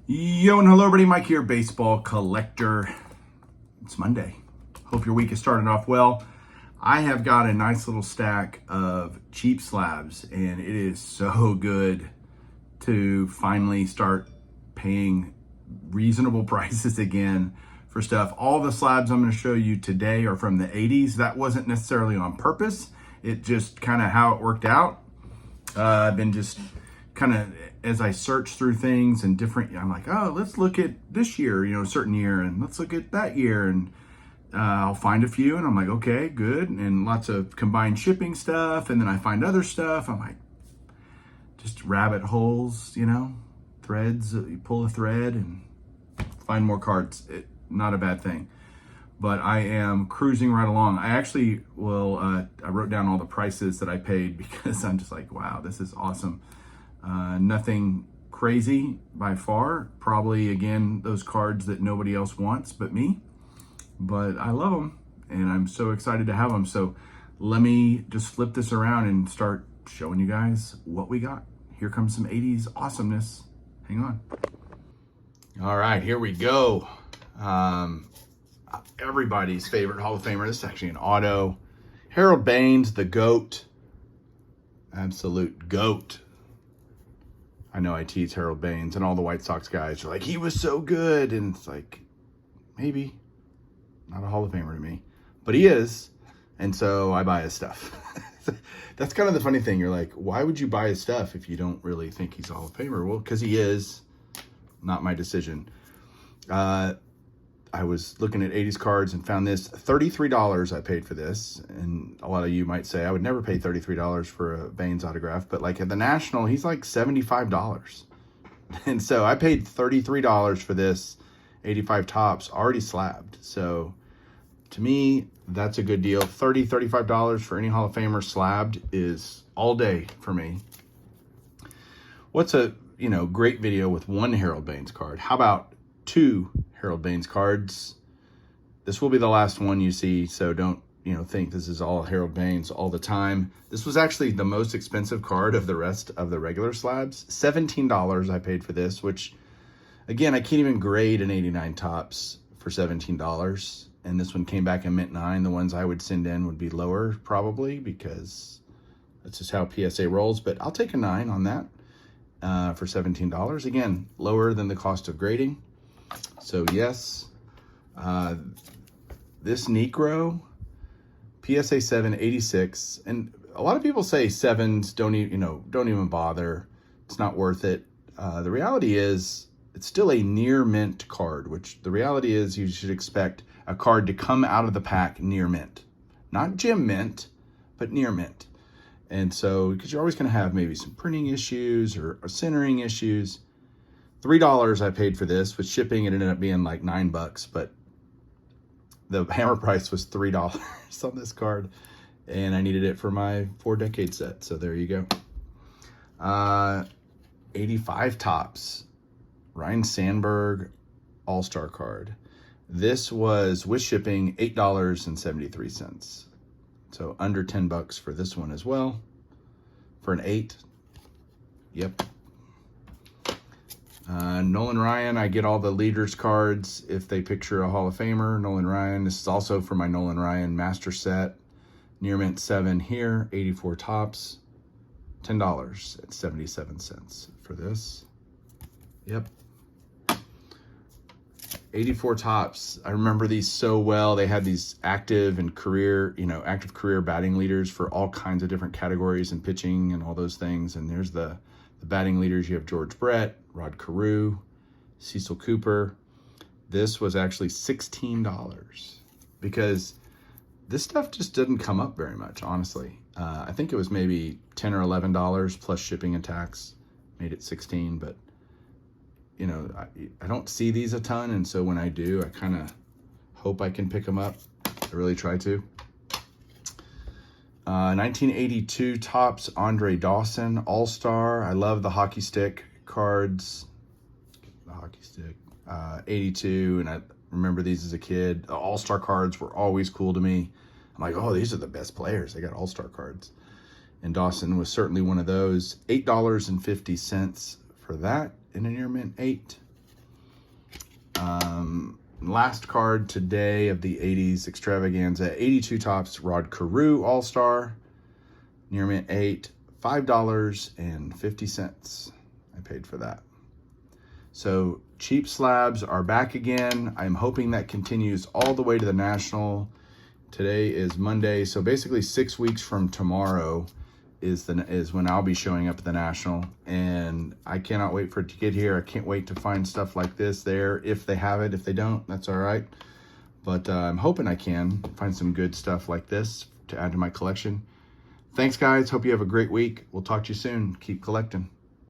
Yo and hello everybody, Mike here, baseball collector. It's Monday. Hope your week is starting off well. I have got a nice little stack of cheap slabs and it is so good to finally start paying reasonable prices again for stuff. All the slabs I'm going to show you today are from the 80s. That wasn't necessarily on purpose. It just kind of how it worked out. I've been just kind of, as I search through things and different, I'm like, oh, let's look at this year, certain year, and let's look at that year. And I'll find a few and I'm like, okay, good. And lots of combined shipping stuff. And then I find other stuff. I'm like, just rabbit holes, threads. You pull a thread and find more cards. Not a bad thing. But I am cruising right along. I actually will, I wrote down all the prices that I paid because I'm just like, wow, this is awesome. Nothing crazy by far. Probably, again, those cards that nobody else wants but me. But I love them and I'm so excited to have them. So let me just flip this around and start showing you guys what we got. Here comes some 80s awesomeness. Hang on. All right, here we go. Everybody's favorite Hall of Famer. This is actually an auto. Harold Baines, the GOAT. Absolute GOAT. I know I tease Harold Baines and all the White Sox guys are like, he was so good. And it's like, maybe. Not a Hall of Famer to me. But he is. And so I buy his stuff. That's kind of the funny thing. You're like, why would you buy his stuff if you don't really think he's a Hall of Famer? Well, because he is. Not my decision. I was looking at 80s cards and found this. $33 I paid for this. And a lot of you might say, I would never pay $33 for a Baines autograph. But like at the National, he's like $75. And so I paid $33 for this 85 tops, already slabbed. So to me, that's a good deal. $35 for any Hall of Famer slabbed is all day for me. What's a great video with one Harold Baines card? How about two Harold Baines cards? This will be the last one you see, so don't think this is all Harold Baines all the time. This was actually the most expensive card of the rest of the regular slabs. $17 I paid for this, which again, I can't even grade an 89 tops for $17. And this one came back in mint 9. The ones I would send in would be lower probably because that's just how PSA rolls. But I'll take a 9 on that for $17. Again, lower than the cost of grading. So yes, this Necro, PSA 7, 86. And a lot of people say 7s don't even bother. It's not worth it. The reality is, it's still a near mint card, which the reality is you should expect a card to come out of the pack near mint. Not gem mint, but near mint. And so, because you're always going to have maybe some printing issues or centering issues. $3 I paid for this. With shipping, it ended up being like $9, but the hammer price was $3 on this card. And I needed it for my 4-decade set. So there you go. 85 tops. Ryan Sandberg All-Star card. This was with shipping $8.73. So under $10 for this one as well. For an 8. Yep. Nolan Ryan, I get all the leaders cards if they picture a Hall of Famer. Nolan Ryan, this is also for my Nolan Ryan master set. Near mint 7 here, 84 tops. $10.77 for this. Yep. 84 tops. I remember these so well. They had these active career batting leaders for all kinds of different categories and pitching and all those things. And there's the batting leaders. You have George Brett, Rod Carew, Cecil Cooper. This was actually $16 because this stuff just didn't come up very much, honestly. I think it was maybe $10 or $11 plus shipping and tax made it 16, but I don't see these a ton, and so when I do, I kind of hope I can pick them up. I really try to. 1982 tops, Andre Dawson, All-Star. I love the hockey stick cards. The hockey stick. 82, and I remember these as a kid. The All-Star cards were always cool to me. I'm like, oh, these are the best players. They got All-Star cards. And Dawson was certainly one of those. $8.50 for that in a near mint 8. Last card today of the 80s extravaganza, 82 Topps Rod Carew All-Star, near mint 8, $5.50. I paid for that. So cheap slabs are back again. I'm hoping that continues all the way to the National. Today is Monday, so basically 6 weeks from tomorrow is when I'll be showing up at the National, and I cannot wait for it to get here. I can't wait to find stuff like this there. If they have it, if they don't, that's all right. But I'm hoping I can find some good stuff like this to add to my collection. Thanks, guys. Hope you have a great week. We'll talk to you soon. Keep collecting.